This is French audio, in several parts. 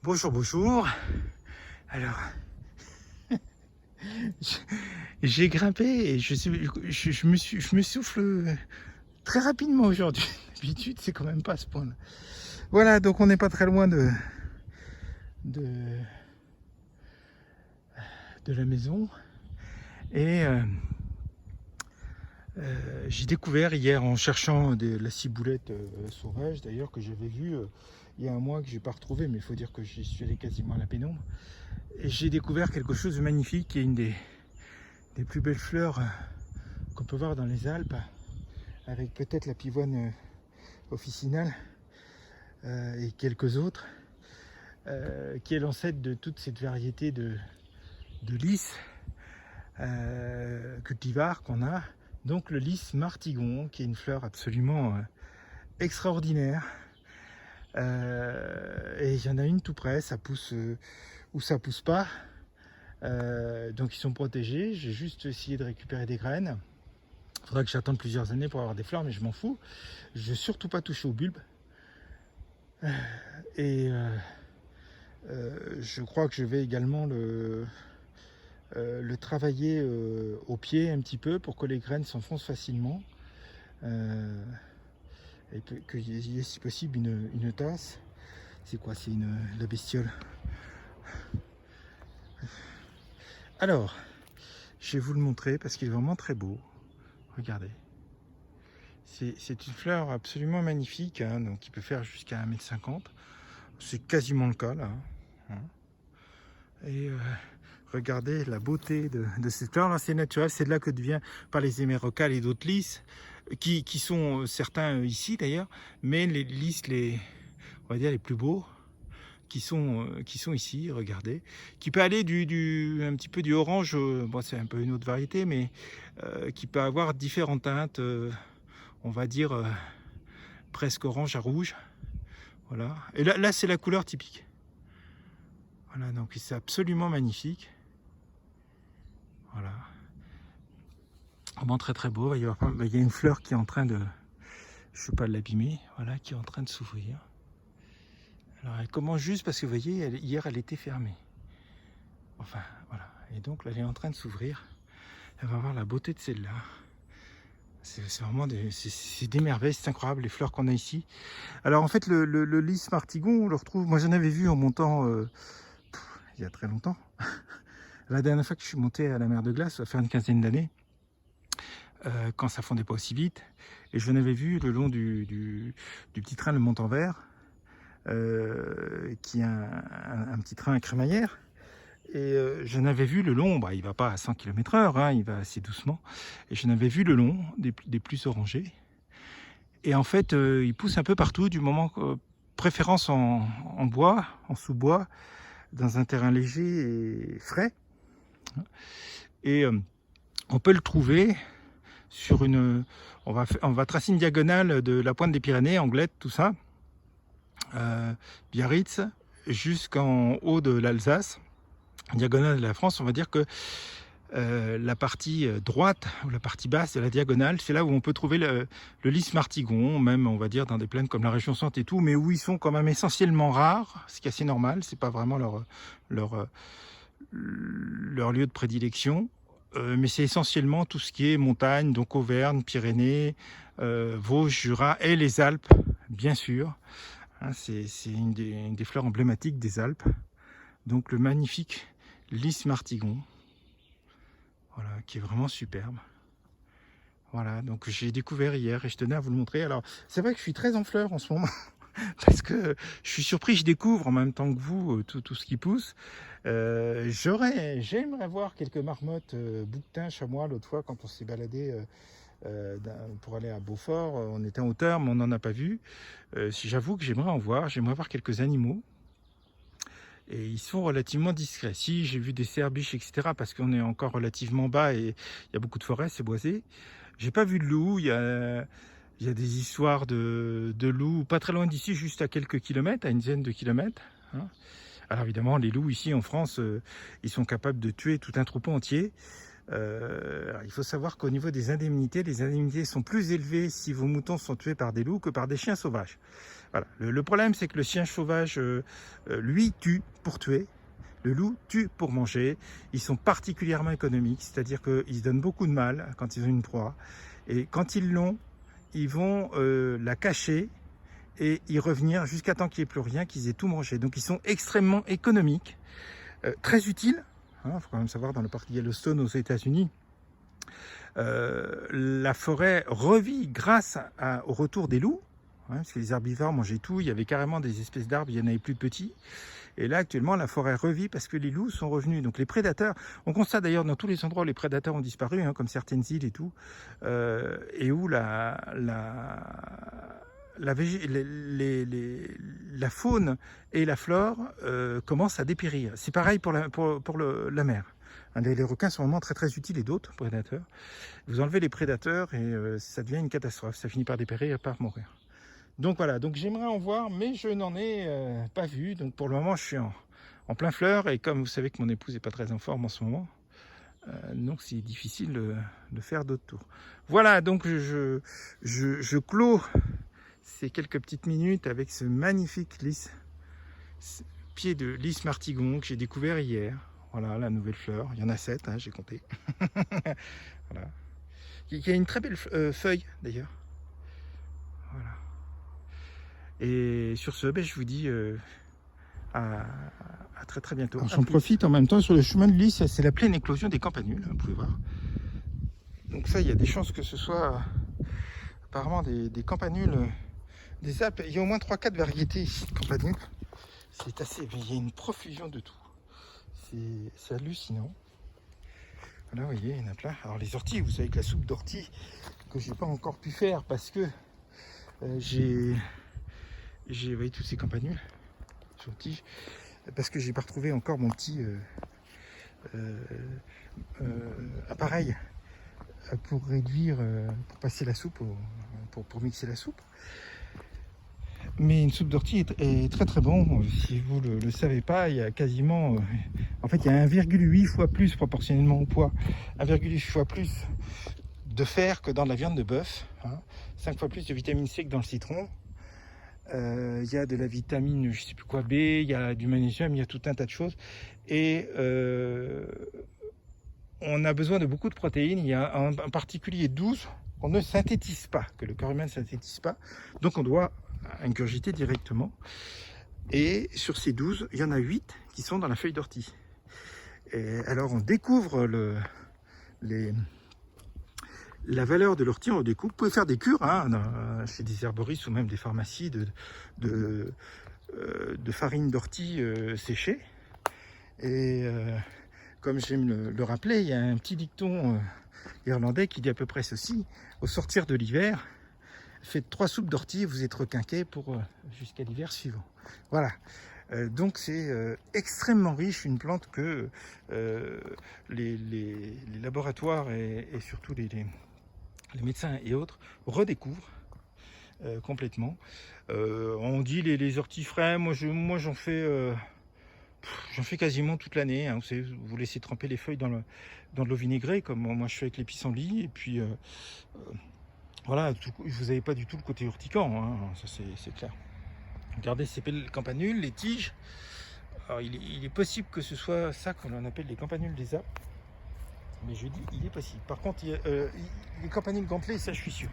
Bonjour, bonjour. Alors, j'ai grimpé et je me souffle très rapidement aujourd'hui. D'habitude, c'est quand même pas à ce point-là. Voilà, donc on n'est pas très loin de, de la maison. Et j'ai découvert hier en cherchant la ciboulette sauvage, d'ailleurs, que j'avais vue il y a un mois, que j'ai pas retrouvé, mais il faut dire que j'y suis allé quasiment à la pénombre. Et j'ai découvert quelque chose de magnifique, qui est une des plus belles fleurs qu'on peut voir dans les Alpes, avec peut-être la pivoine officinale et quelques autres, qui est l'ancêtre de toute cette variété de lys cultivars qu'on a. Donc le lys martigon, qui est une fleur absolument extraordinaire. Et il y en a une tout près, ça pousse ou ça pousse pas. Donc ils sont protégés. J'ai juste essayé de récupérer des graines. Il faudra que j'attende plusieurs années pour avoir des fleurs, mais je m'en fous. Je ne vais surtout pas toucher au bulbe. Et je crois que je vais également le travailler au pied un petit peu pour que les graines s'enfoncent facilement. Et qu'il y ait si possible une tasse. C'est quoi? C'est la bestiole. Alors, je vais vous le montrer parce qu'il est vraiment très beau. Regardez. C'est une fleur absolument magnifique, hein, donc qui peut faire jusqu'à 1,50 m. C'est quasiment le cas là. Hein. Et regardez la beauté de cette fleur. Là, c'est naturel, c'est de là que devient par les hémérocalles et d'autres lys, qui sont certains ici d'ailleurs, mais les lys, on va dire les plus beaux, qui sont ici, regardez, qui peut aller un petit peu du orange, bon, c'est un peu une autre variété, mais qui peut avoir différentes teintes, on va dire presque orange à rouge. Voilà. Et là c'est la couleur typique. Voilà, donc c'est absolument magnifique. Voilà. Vraiment très très beau. Il y a une fleur qui est en train de, je ne veux pas l'abîmer, voilà, qui est en train de s'ouvrir. Alors elle commence juste parce que vous voyez, hier elle était fermée. Enfin voilà. Et donc là elle est en train de s'ouvrir. Elle va voir la beauté de celle-là. C'est vraiment des merveilles, c'est incroyable les fleurs qu'on a ici. Alors en fait le lys martigon, on le retrouve, moi j'en avais vu en montant il y a très longtemps. La dernière fois que je suis monté à la mer de glace, ça fait une quinzaine d'années, quand ça fondait pas aussi vite, et je l'avais vu le long du petit train Le Montanvert, qui est un petit train à crémaillère. Et j'en avais vu le long, bah, il va pas à 100 km/h, hein, il va assez doucement. Et j'en avais vu le long, des plus orangés. Et en fait, il pousse un peu partout, du moment que, préférence en bois, en sous-bois, dans un terrain léger et frais. Et on peut le trouver sur on va tracer une diagonale de la pointe des Pyrénées, Anglette, tout ça, Biarritz, jusqu'en haut de l'Alsace. Diagonale de la France, on va dire que la partie droite ou la partie basse de la diagonale, c'est là où on peut trouver le lys martigon, même on va dire dans des plaines comme la région Centre et tout, mais où ils sont quand même essentiellement rares, ce qui est assez normal, c'est pas vraiment leur lieu de prédilection, mais c'est essentiellement tout ce qui est montagne, donc Auvergne, Pyrénées, Vosges, Jura et les Alpes, bien sûr. Hein, c'est une des fleurs emblématiques des Alpes. Donc le magnifique lys martigon, voilà, qui est vraiment superbe. Voilà, donc j'ai découvert hier et je tenais à vous le montrer. Alors c'est vrai que je suis très en fleurs en ce moment, parce que je suis surpris, je découvre en même temps que vous tout ce qui pousse. J'aimerais voir quelques marmottes, bouquetins, chamois. L'autre fois quand on s'est baladé pour aller à Beaufort, on était en hauteur mais on n'en a pas vu. J'avoue que j'aimerais voir quelques animaux. Et ils sont relativement discrets. Si, j'ai vu des cerbiches, etc. parce qu'on est encore relativement bas et il y a beaucoup de forêts, c'est boisé. J'ai pas vu de loup. Il y a des histoires de loups pas très loin d'ici, juste à quelques kilomètres, à une dizaine de kilomètres. Hein. Alors évidemment, les loups ici en France, ils sont capables de tuer tout un troupeau entier. Alors, il faut savoir qu'au niveau des indemnités, les indemnités sont plus élevées si vos moutons sont tués par des loups que par des chiens sauvages. Voilà. Le problème, c'est que le chien sauvage, lui, tue pour tuer. Le loup tue pour manger. Ils sont particulièrement économiques, c'est-à-dire qu'ils se donnent beaucoup de mal quand ils ont une proie. Et quand ils l'ont, ils vont la cacher et y revenir jusqu'à temps qu'il n'y ait plus rien, qu'ils aient tout mangé. Donc ils sont extrêmement économiques, très utiles. Il faut quand même savoir, dans le parc Yellowstone aux États-Unis, la forêt revit grâce au retour des loups, parce que les herbivores mangeaient tout, il y avait carrément des espèces d'arbres, il n'y en avait plus de petits. Et là, actuellement, la forêt revit parce que les loups sont revenus. Donc les prédateurs, on constate d'ailleurs dans tous les endroits où les prédateurs ont disparu, comme certaines îles et tout, et où la faune et la flore commencent à dépérir. C'est pareil pour la mer. Les requins sont vraiment très très utiles, et d'autres prédateurs. Vous enlevez les prédateurs et ça devient une catastrophe. Ça finit par dépérir et par mourir. Donc voilà, donc j'aimerais en voir, mais je n'en ai pas vu. Donc pour le moment, je suis en plein fleur. Et comme vous savez que mon épouse n'est pas très en forme en ce moment, donc c'est difficile de faire d'autres tours. Voilà, donc je clôt ces quelques petites minutes avec ce magnifique pied de lys martigon que j'ai découvert hier. Voilà, la nouvelle fleur. Il y en a 7, hein, j'ai compté. Voilà. Il y a une très belle feuille d'ailleurs. Voilà. Et sur ce, je vous dis à très très bientôt. J'en profite en même temps sur le chemin de lys, c'est la pleine éclosion des campanules, vous pouvez voir. Donc ça, il y a des chances que ce soit apparemment des campanules des Alpes. Il y a au moins 3-4 variétés ici de campanules. C'est assez, il y a une profusion de tout. C'est hallucinant. Là, vous voyez, il y en a plein. Alors les orties, vous savez que la soupe d'ortie que j'ai pas encore pu faire parce que j'ai voyez tous ces campanules sur tige, parce que j'ai pas retrouvé encore mon petit appareil pour réduire, pour passer la soupe, pour mixer la soupe. Mais une soupe d'ortie est très très bon. Si vous le savez pas, il y a quasiment, en fait, il y a 1,8 fois plus proportionnellement au poids, 1,8 fois plus de fer que dans la viande de bœuf, 5 fois plus de vitamine C que dans le citron. Il y a de la vitamine, je sais plus quoi, B, il y a du magnésium, il y a tout un tas de choses. Et on a besoin de beaucoup de protéines. Il y a en particulier 12 qu'on ne synthétise pas, que le corps humain ne synthétise pas. Donc on doit ingurgiter directement. Et sur ces 12, il y en a 8 qui sont dans la feuille d'ortie. Et alors on découvre la valeur de l'ortie, on découpe. Vous pouvez faire des cures chez des herboristes ou même des pharmacies de farine d'ortie séchée. Et comme j'aime le rappeler, il y a un petit dicton irlandais qui dit à peu près ceci: au sortir de l'hiver, faites 3 soupes d'ortie et vous êtes requinqué pour jusqu'à l'hiver suivant. Voilà. Donc c'est extrêmement riche, une plante que les laboratoires et surtout les médecins et autres redécouvrent complètement. On dit les orties frais, moi j'en fais quasiment toute l'année. Vous savez, vous laissez tremper les feuilles dans de l'eau vinaigrée, comme moi je fais avec les pissenlits, et puis voilà, vous n'avez pas du tout le côté urticant, ça c'est clair. Regardez ces campanules, les tiges. Alors il est possible que ce soit ça qu'on appelle les campanules des Alpes. Mais je dis, il est possible. Par contre, les campanules gantelées, ça je suis sûr.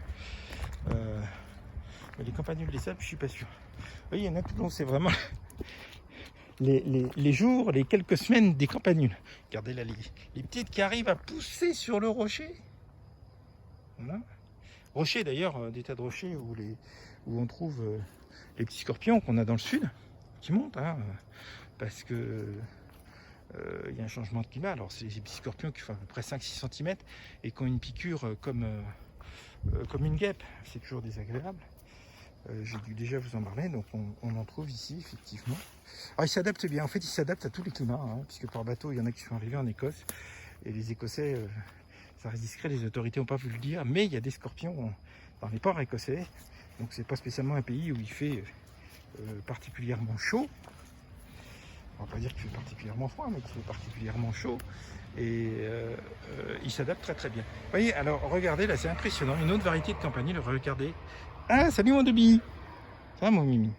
Mais les campanules des Alpes, je suis pas sûr. Vous voyez, il y en a tout long, c'est vraiment les jours, les quelques semaines des campanules. Regardez là, les petites qui arrivent à pousser sur le rocher. Voilà. Rocher d'ailleurs, des tas de rochers où on trouve les petits scorpions qu'on a dans le sud, qui montent, parce que il y a un changement de climat. Alors c'est des petits scorpions qui font à peu près 5-6 cm et qui ont une piqûre comme une guêpe. C'est toujours désagréable. J'ai dû déjà vous en parler, donc on en trouve ici effectivement. Alors ils s'adaptent bien, en fait ils s'adaptent à tous les climats, puisque par bateau il y en a qui sont arrivés en Écosse, et les Écossais, ça reste discret, les autorités n'ont pas voulu le dire, mais il y a des scorpions dans les ports écossais, donc c'est pas spécialement un pays où il fait particulièrement chaud. On va pas dire qu'il fait particulièrement froid, mais qu'il fait particulièrement chaud. Et il s'adapte très très bien. Vous voyez, alors regardez, là c'est impressionnant. Une autre variété de campanule, regardez. Ah, salut mon Debi. Ça va mon Mimi.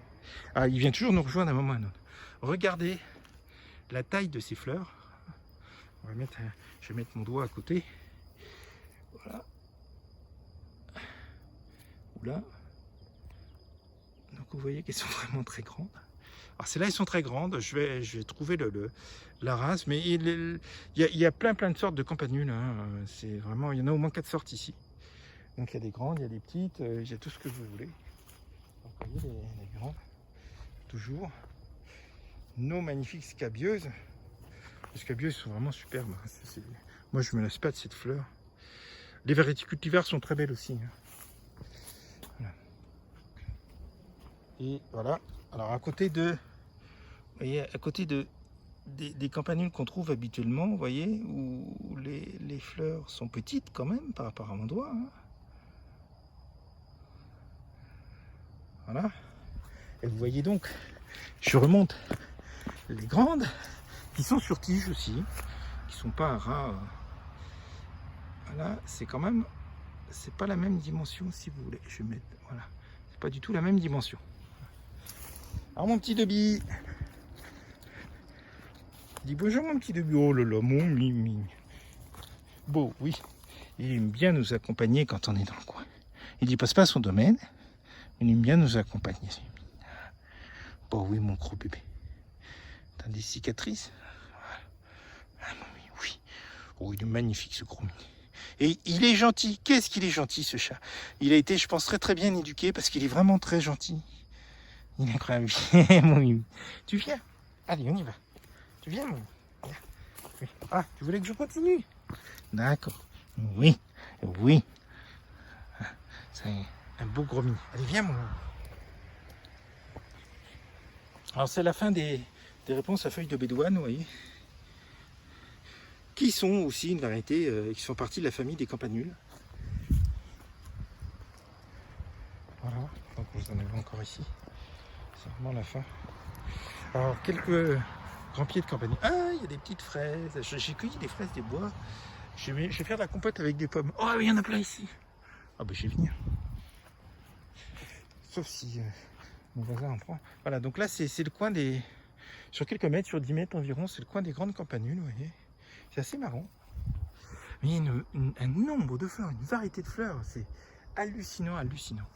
Ah, il vient toujours nous rejoindre à un moment ou à un autre. Regardez la taille de ces fleurs. Je vais mettre mon doigt à côté. Voilà. Oula. Donc vous voyez qu'elles sont vraiment très grandes. Alors celles-là, elles sont très grandes. Je vais trouver la race. Mais il y a plein de sortes de campanules. Hein. C'est vraiment, il y en a au moins 4 sortes ici. Donc il y a des grandes, il y a des petites, il y a tout ce que vous voulez. Donc vous voyez les grandes. Toujours. Nos magnifiques scabieuses. Les scabieuses sont vraiment superbes. Moi je me lasse pas de cette fleur. Les variétés cultivars sont très belles aussi. Voilà. Et voilà. Alors à côté de, vous voyez, à côté des campanules qu'on trouve habituellement, vous voyez, où les fleurs sont petites quand même par rapport à mon doigt. Hein. Voilà. Et vous voyez donc, je remonte les grandes, qui sont sur tige aussi, qui sont pas à ras. Voilà, c'est quand même, c'est pas la même dimension si vous voulez. Je vais mettre, voilà, c'est pas du tout la même dimension. Alors mon petit Debi, dis bonjour mon petit Debi. Oh là là, mon Mimi. Bon, oui, il aime bien nous accompagner quand on est dans le coin. Il n'y passe pas son domaine, mais il aime bien nous accompagner. Bon oui, mon gros bébé. T'as des cicatrices? Ah, oui. Oh, il est magnifique ce gros mini. Et il est gentil. Qu'est-ce qu'il est gentil ce chat. Il a été, je pense, très bien éduqué parce qu'il est vraiment très gentil. Il est incroyable. Mon mimi. Tu viens? Allez, on y va. Tu viens, mon mimi? Oui. Ah, tu voulais que je continue? D'accord. Oui. Oui. C'est un beau gros mini. Allez, viens, mon mimi. Alors, c'est la fin des réponses à feuilles de bédouane, vous voyez, qui sont aussi une variété, qui font partie de la famille des campanules. Voilà, donc vous en avez encore ici. C'est vraiment la fin. Alors, quelques grands pieds de campanule. Ah, il y a des petites fraises. J'ai cueilli des fraises des bois. Je vais faire de la compote avec des pommes. Oh, il y en a plein ici. Ah, ben, je vais venir. Sauf si mon voisin en prend. Voilà, donc là, c'est le coin des... Sur quelques mètres, sur 10 mètres environ, c'est le coin des grandes campanules, vous voyez. C'est assez marrant. Mais il y a un nombre de fleurs, une variété de fleurs, c'est hallucinant, hallucinant.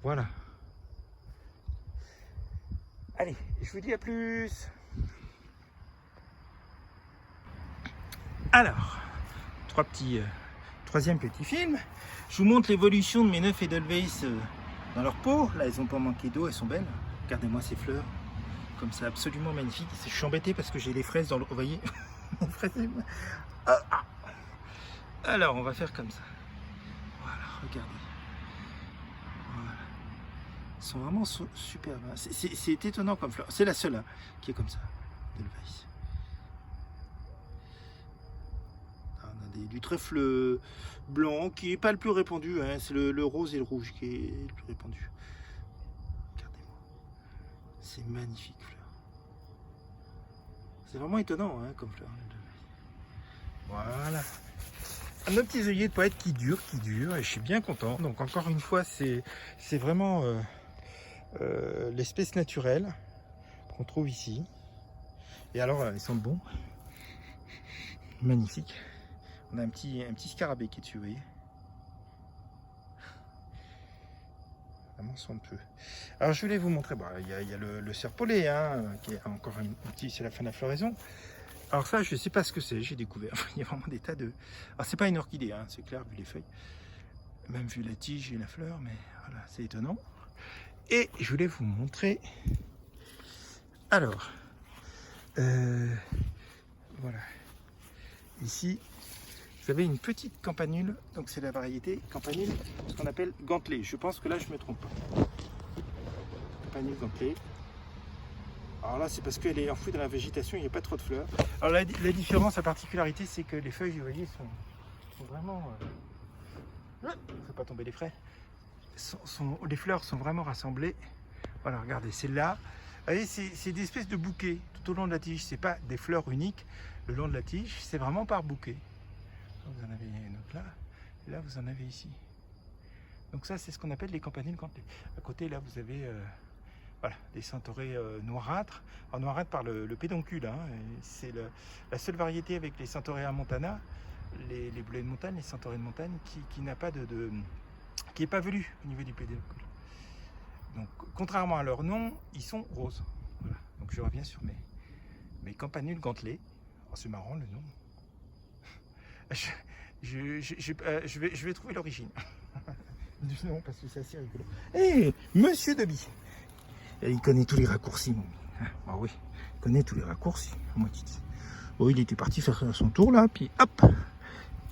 Voilà. Allez, je vous dis à plus. Alors, troisième petit film. Je vous montre l'évolution de mes 9 Edelweiss dans leur peau. Là, elles n'ont pas manqué d'eau, elles sont belles. Regardez-moi ces fleurs, comme ça, absolument magnifique. Je suis embêté parce que j'ai les fraises dans le... Vous voyez, les fraises... Alors, on va faire comme ça. Voilà, regardez. Voilà. Elles sont vraiment superbes. C'est étonnant comme fleur. C'est la seule hein, qui est comme ça, Edelweiss. On a du trèfle blanc qui n'est pas le plus répandu. Hein. C'est le rose et le rouge qui est le plus répandu. C'est magnifique fleur. C'est vraiment étonnant hein, comme fleur. Voilà. Nos petits œillets de poète qui durent, et je suis bien content. Donc encore une fois, c'est vraiment l'espèce naturelle qu'on trouve ici. Et alors, ils sont bons. Magnifique. On a un petit scarabée qui est dessus, vous voyez. Un peu. Alors je voulais vous montrer, il y a le serpolet hein, qui est encore une petite, c'est la fin de la floraison. Alors ça je sais pas ce que c'est, j'ai découvert, il y a vraiment des tas de... Alors c'est pas une orchidée, hein, c'est clair vu les feuilles, même vu la tige et la fleur, mais voilà c'est étonnant. Et je voulais vous montrer, alors, voilà, ici vous avez une petite campanule, donc c'est la variété campanule, ce qu'on appelle gantelée. Je pense que là je me trompe pas. Campanule gantelée. Alors là c'est parce qu'elle est enfouie dans la végétation, il n'y a pas trop de fleurs. Alors la différence, la particularité, c'est que les feuilles, vous voyez, sont vraiment... ne faut pas tomber les frais. Les fleurs sont vraiment rassemblées. Voilà, regardez, c'est là. Vous voyez, c'est des espèces de bouquets, tout au long de la tige. C'est pas des fleurs uniques le long de la tige, c'est vraiment par bouquet. Vous en avez une autre là, et là vous en avez ici. Donc ça c'est ce qu'on appelle les campanules gantelées. À côté là vous avez voilà, des centaurées noirâtres. Alors noirâtres par le pédoncule, hein, c'est la seule variété avec les centaurées montana, les bleuets de montagne, les centaurées de montagne, qui n'a pas qui n'est pas velu au niveau du pédoncule. Donc contrairement à leur nom, ils sont roses. Voilà. Donc je reviens sur mes campanules gantelées. Oh, c'est marrant le nom. Je vais trouver l'origine du nom parce que c'est assez rigolo. Hé, Monsieur Deby. Il connaît tous les raccourcis, mon ami. Ah oui, il connaît tous les raccourcis. Moi, bon, il était parti faire son tour là, puis hop,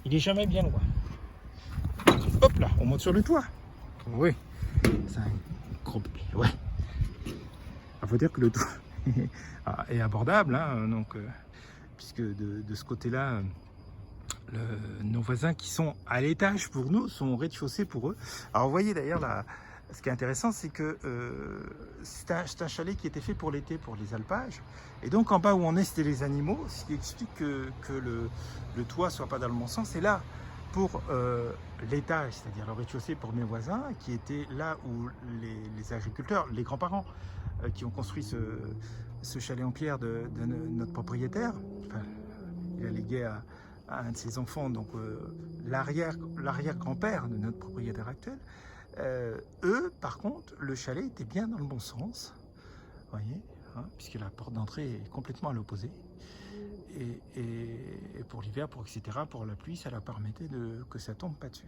il est jamais bien loin. Hop là, on monte sur le toit. Oui, c'est un gros bébé. Ouais. Il faut dire que le toit est abordable, hein, donc, puisque de ce côté-là, nos voisins qui sont à l'étage pour nous sont au rez-de-chaussée pour eux. Alors, vous voyez d'ailleurs là. Ce qui est intéressant, c'est que c'est un chalet qui était fait pour l'été, pour les alpages. Et donc, en bas où on est, c'était les animaux, ce qui explique que le toit ne soit pas dans le bon sens. Et là, pour l'étage, c'est-à-dire le rez-de-chaussée pour mes voisins, qui était là où les agriculteurs, les grands-parents qui ont construit ce chalet en pierre de notre propriétaire, enfin, il a légué à un de ses enfants, donc l'arrière-grand-père de notre propriétaire actuel. Eux, par contre, le chalet était bien dans le bon sens, voyez, hein, puisque la porte d'entrée est complètement à l'opposé. Et pour l'hiver, etc., pour la pluie, ça leur permettait que ça tombe pas dessus.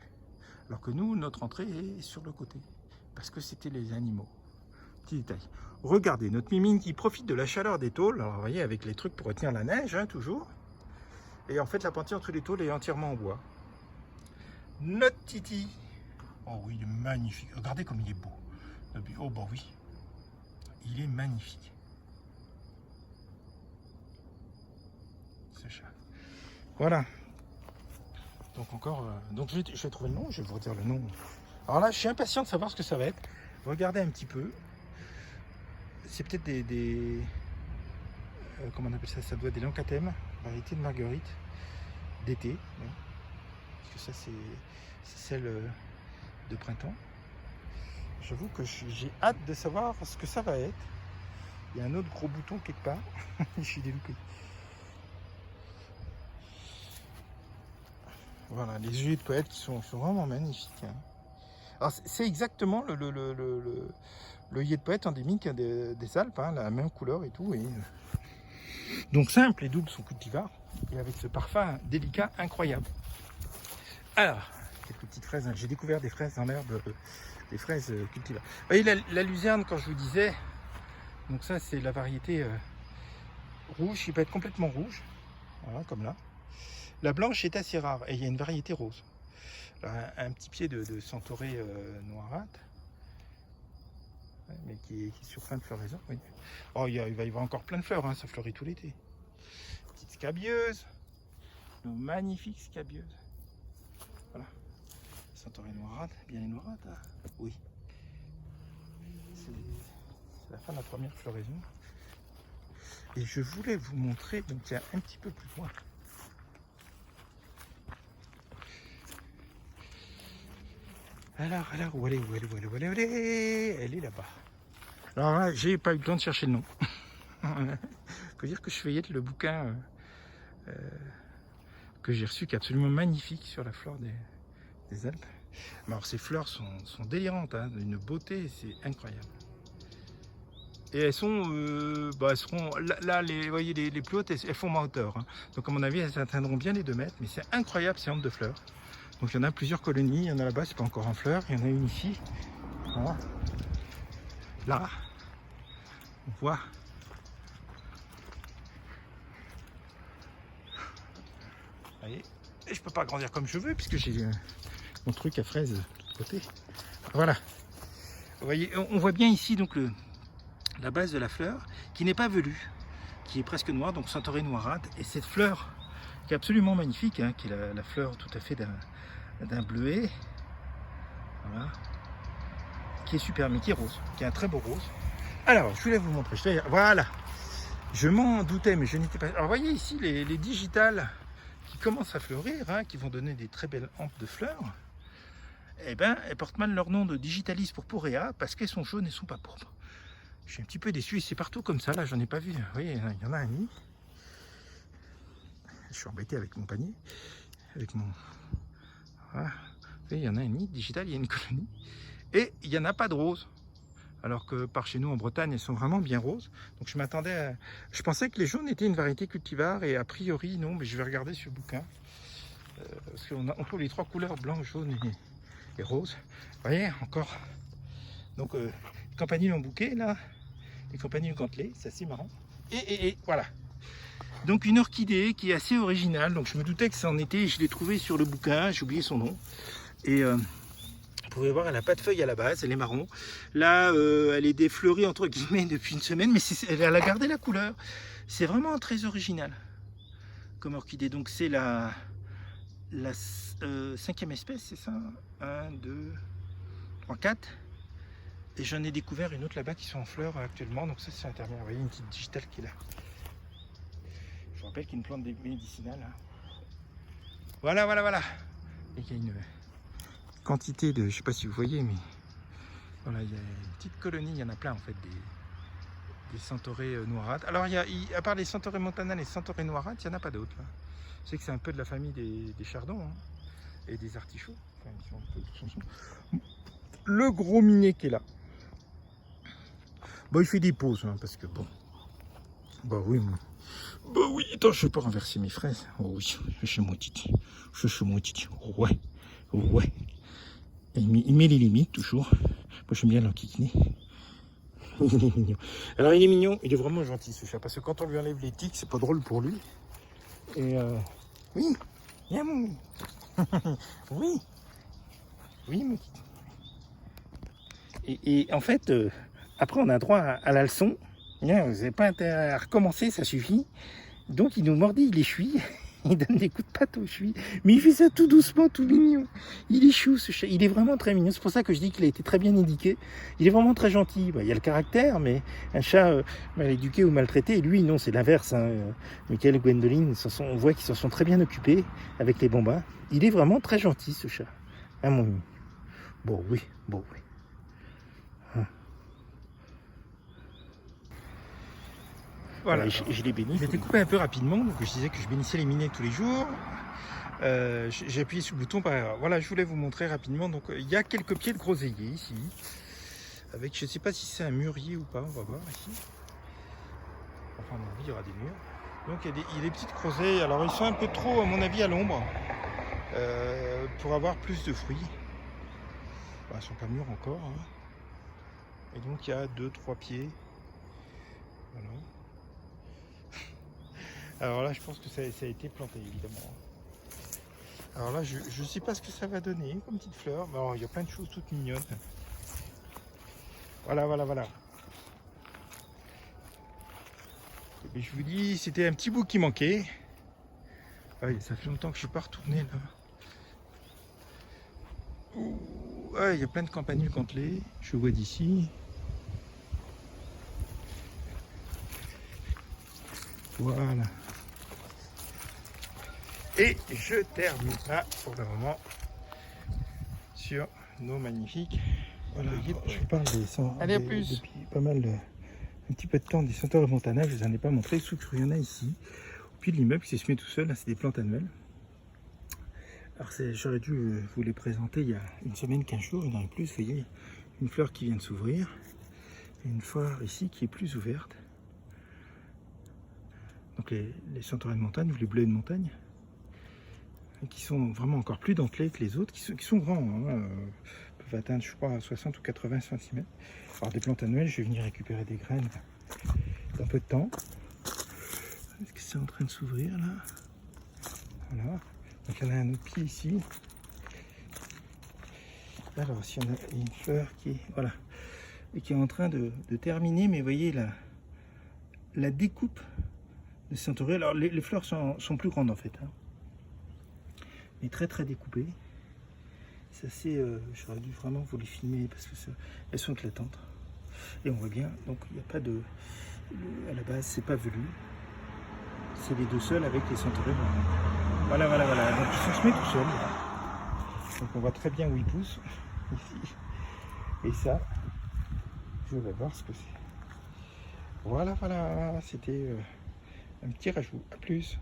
Alors que nous, notre entrée est sur le côté, parce que c'était les animaux. Petit détail. Regardez, notre mimine qui profite de la chaleur des tôles, alors vous voyez, avec les trucs pour retenir la neige, hein, toujours. Et en fait, la peinture entre les tôles est entièrement en bois. Notre Titi. Oh oui, il est magnifique. Regardez comme il est beau. Oh bah oui. Il est magnifique. Ce chat. Voilà. Donc encore... donc je vais trouver le nom. Je vais vous redire le nom. Alors là, je suis impatient de savoir ce que ça va être. Regardez un petit peu. C'est peut-être des comment on appelle ça? Ça doit être des lancathèmes. Variété de marguerite. D'été. Hein. Parce que ça, c'est celle... de printemps. J'avoue que j'ai hâte de savoir ce que ça va être. Il y a un autre gros bouton quelque part. Je suis déloupé. Voilà, les œillets de poète qui sont vraiment magnifiques. Hein. Alors c'est exactement l'œillet de poète endémique des Alpes, hein, la même couleur et tout. Et, donc simple et double son cultivar. Et avec ce parfum délicat incroyable. Alors, quelques petites fraises. J'ai découvert des fraises dans l'herbe, des fraises cultivées. Vous voyez la luzerne, quand je vous disais, donc ça c'est la variété rouge, qui peut être complètement rouge, voilà, comme là. La blanche est assez rare et il y a une variété rose. Alors, un petit pied de centaurée noirâtre, mais qui est sur fin de floraison. Oui. Oh, il va y avoir encore plein de fleurs, hein, ça fleurit tout l'été. Petite scabieuse, nos magnifiques scabieuses. Voilà. Centaurée noirâtre, bien les noirâtres, hein. Oui. C'est la fin de la première floraison. Et je voulais vous montrer, donc tiens, un petit peu plus loin. Alors, où elle est, elle est là-bas. Alors là, j'ai pas eu le temps de chercher le nom. Faut dire que je feuillette le bouquin que j'ai reçu, qui est absolument magnifique sur la flore des Alpes. Alors ces fleurs sont délirantes, hein, d'une beauté, c'est incroyable. Et elles sont, elles seront là, vous voyez, les plus hautes, elles font ma hauteur. Hein. Donc à mon avis, elles atteindront bien les 2 mètres, mais c'est incroyable ces hampes de fleurs. Donc il y en a plusieurs colonies, il y en a là-bas, c'est pas encore en fleurs, il y en a une ici. Voilà. Là, on voit. Vous voyez, et je peux pas grandir comme je veux puisque j'ai mon truc à fraises de l'autre côté. Voilà. Vous voyez, on voit bien ici donc la base de la fleur qui n'est pas velue, qui est presque noire, donc centaurée noirâtre. Et cette fleur qui est absolument magnifique, hein, qui est la fleur tout à fait d'un bleuet, voilà, qui est super, mais qui est rose, qui est un très beau rose. Alors, je voulais vous montrer, voilà, Je m'en doutais, mais je n'étais pas... Alors, vous voyez ici les digitales qui commencent à fleurir, hein, qui vont donner des très belles hampes de fleurs. Eh ben, elles portent mal leur nom de Digitalis purpurea parce qu'elles sont jaunes et ne sont pas pourpres. Je suis un petit peu déçu et c'est partout comme ça, là, j'en ai pas vu. Vous voyez, il y en a un nid. Je suis embêté avec mon panier, avec mon... Voilà. Il y en a un nid digital, il y a une colonie. Et il n'y en a pas de rose. Alors que par chez nous en Bretagne, elles sont vraiment bien roses. Donc je m'attendais à... Je pensais que les jaunes étaient une variété cultivar et a priori non, mais je vais regarder sur le bouquin. Parce qu'on trouve les trois couleurs, blanc, jaune et rose. Vous voyez, encore. Donc les campanules en bouquet, là, les campanules gantelées, c'est assez marrant. Et voilà. Donc une orchidée qui est assez originale. Donc je me doutais que ça en était, je l'ai trouvée sur le bouquin, j'ai oublié son nom. Et... vous pouvez voir, elle n'a pas de feuilles à la base, elle est marron. Là, elle est défleurie entre guillemets depuis une semaine, mais elle a gardé la couleur. C'est vraiment très original comme orchidée. Donc c'est la 5e espèce, c'est ça? 1, 2, 3, 4. Et j'en ai découvert une autre là-bas qui sont en fleurs actuellement. Donc ça c'est intermédiaire. Vous voyez une petite digitale qui est là. Je vous rappelle qu'il y a une plante médicinale. Hein. Voilà, voilà, voilà. Et qu'il y a une quantité de, je sais pas si vous voyez, mais voilà, il y a une petite colonie, il y en a plein en fait des centaurées noirâtres. Alors à part les centaurées montanales et les centaurées noirâtres, il n'y en a pas d'autres. Je sais que c'est un peu de la famille des chardons hein, et des artichauts. Enfin, ils sont un peu tous ensemble. Le gros minet qui est là. Bon, il fait des pauses hein, parce que bon. Bah oui, attends, je ne vais pas renverser mes fraises. Oh oui, je suis mon titi. Ouais, ouais. Il met les limites toujours. Moi j'aime bien l'enquiquiner. Il est mignon. Alors il est mignon, il est vraiment gentil ce chat. Parce que quand on lui enlève les tiques, c'est pas drôle pour lui. Et oui, viens mon. Oui. Oui mon petit. Et en fait, après on a droit à la leçon. Vous n'avez pas intérêt à recommencer, ça suffit. Donc il nous mordit, il échouit. Il donne des coups de patte au chuis. Mais il fait ça tout doucement, tout mignon. Il est chou ce chat. Il est vraiment très mignon. C'est pour ça que je dis qu'il a été très bien éduqué. Il est vraiment très gentil. Bah, il y a le caractère, mais un chat mal éduqué ou maltraité, lui, non, c'est l'inverse. Hein. Michael et Gwendoline, on voit qu'ils s'en sont très bien occupés avec les bambins. Il est vraiment très gentil ce chat. Hein, mon... Bon, oui. Hein. Voilà, je l'ai béni. J'ai été coupé un peu rapidement, donc je disais que je bénissais les minets tous les jours. J'ai appuyé sur le bouton. Voilà, je voulais vous montrer rapidement. Donc, il y a quelques pieds de groseillier ici. Avec, je ne sais pas si c'est un mûrier ou pas, on va voir ici. Enfin, à mon avis, il y aura des murs. Donc, il y a des petites groseilles. Alors, ils sont un peu trop, à mon avis, à l'ombre pour avoir plus de fruits. Ils ne sont pas mûrs encore. Hein. Et donc, il y a 2-3 pieds. Voilà. Alors là, je pense que ça a été planté, évidemment. Alors là, je ne sais pas ce que ça va donner comme petite fleur. Mais alors, il y a plein de choses toutes mignonnes. Voilà. Et je vous dis, c'était un petit bout qui manquait. Ah oui, ça fait longtemps que je ne suis pas retourné là. Il y a plein de campanules gantelées. Je vois d'ici. Voilà. Et je termine là pour le moment sur nos magnifiques. Voilà, je vous parle depuis pas mal un petit peu de temps des centaures montanales. Je ne vous en ai pas montré, sauf qu'il y en a ici. Au pied de l'immeuble qui se met tout seul, là c'est des plantes annuelles. Alors j'aurais dû vous les présenter il y a une semaine, 15 jours, il y en a plus. Vous voyez, une fleur qui vient de s'ouvrir et une fleur ici qui est plus ouverte. Donc les centaures de montagne ou les bleuets de montagne, qui sont vraiment encore plus dentelés que les autres, qui sont grands, hein, peuvent atteindre je crois 60 ou 80 cm. Alors des plantes annuelles, je vais venir récupérer des graines dans peu de temps. Est-ce que c'est en train de s'ouvrir là? Voilà, donc il y en a un autre pied ici. Alors si on a une fleur qui est, voilà, et qui est en train de terminer, mais vous voyez la découpe de centaurées. Alors les fleurs sont plus grandes en fait, hein. Mais très découpées. C'est assez, j'aurais dû vraiment vous les filmer parce que elles sont éclatantes. Et on voit bien, donc il n'y a pas de, à la base, c'est pas velu. C'est les deux seuls avec les centauries. Voilà, voilà, voilà. Donc ils sont semés tout seuls. Donc on voit très bien où ils poussent. Ici. Et ça, je vais voir ce que c'est. Voilà, voilà. C'était un petit rajout. À plus.